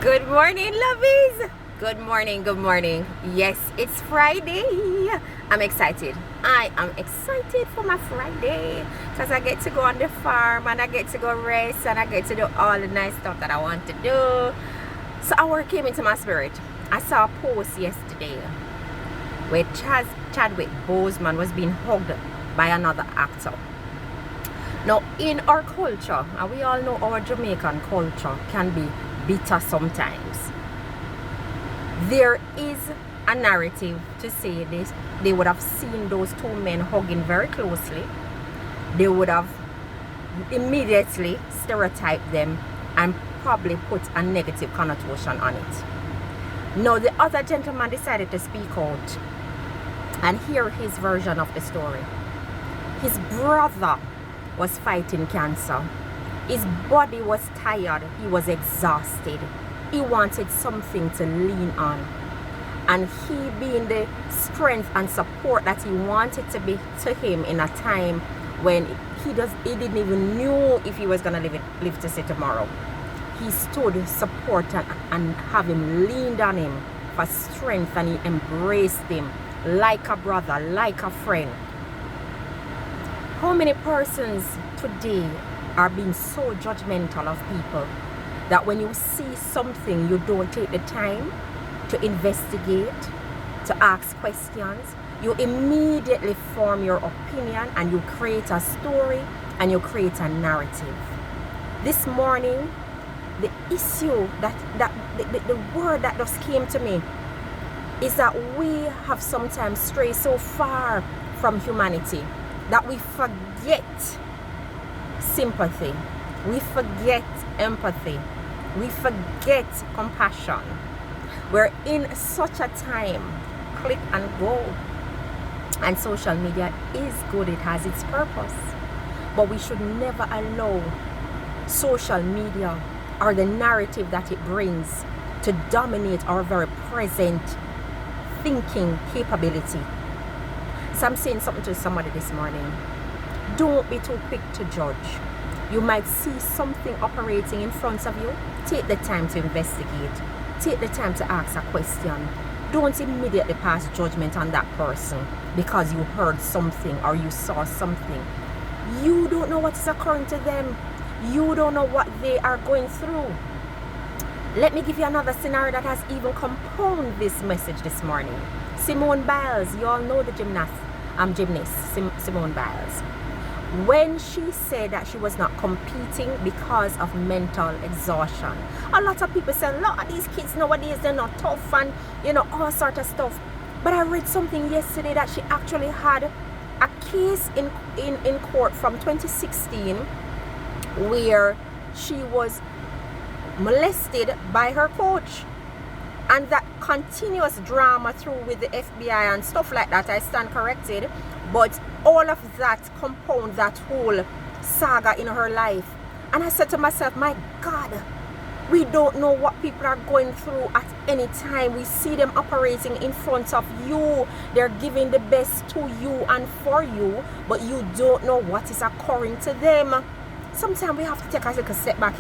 Good morning, lovies. Good morning, good morning. Yes, it's Friday. I'm excited. I am excited for my Friday because I get to go on the farm and I get to go rest and I get to do all the nice stuff that I want to do. So our came into my spirit. I saw a post yesterday where Chadwick Boseman was being hugged by another actor. Now, in our culture, and we all know our Jamaican culture can be bitter sometimes. There is a narrative to say this. They would have seen those two men hugging very closely. They would have immediately stereotyped them and probably put a negative connotation on it. Now, the other gentleman decided to speak out and hear his version of the story. His brother was fighting cancer. His body was tired. He was exhausted. He wanted something to lean on. And he being the strength and support that he wanted to be to him in a time when he didn't even knew if he was going to live to see tomorrow. He stood support and have him leaned on him for strength, and he embraced him like a brother, like a friend. How many persons today are being so judgmental of people that when you see something, you don't take the time to investigate, to ask questions. You immediately form your opinion and you create a story and you create a narrative. This morning, the issue the word that just came to me is that we have sometimes strayed so far from humanity that we forget sympathy, we forget empathy, we forget compassion. We're in such a time, click and go. And social media is good, it has its purpose. But we should never allow social media or the narrative that it brings to dominate our very present thinking capability. So I'm saying something to somebody this morning. Don't be too quick to judge. You might see something operating in front of you. Take the time to investigate. Take the time to ask a question. Don't immediately pass judgment on that person because you heard something or you saw something. You don't know what is occurring to them. You don't know what they are going through. Let me give you another scenario that has even compounded this message this morning. Simone Biles, you all know the gymnast Simone Biles. When she said that she was not competing because of mental exhaustion, a lot of people say, look at these kids nowadays, they're not tough and all sort of stuff. But I read something yesterday that she actually had a case in court from 2016 where she was molested by her coach. And that continuous drama through with the FBI and stuff like that, I stand corrected, but all of that compound that whole saga in her life. And I said to myself, my God, we don't know what people are going through at any time. We see them operating in front of you. They're giving the best to you and for you, but you don't know what is occurring to them. Sometimes we have to take a little step back,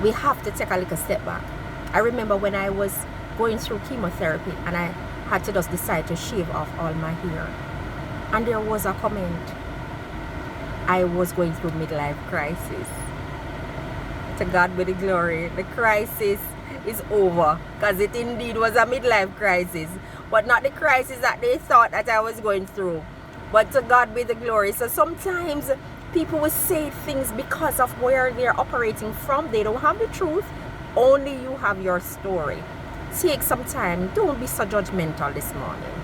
We have to take a little step back. I remember when I was going through chemotherapy and I had to just decide to shave off all my hair. And there was a comment. I was going through midlife crisis. To God be the glory. The crisis is over. Because it indeed was a midlife crisis. But not the crisis that they thought that I was going through. But to God be the glory. So sometimes people will say things because of where they're operating from. They don't have the truth. Only you have your story. Take some time. Don't be so judgmental this morning.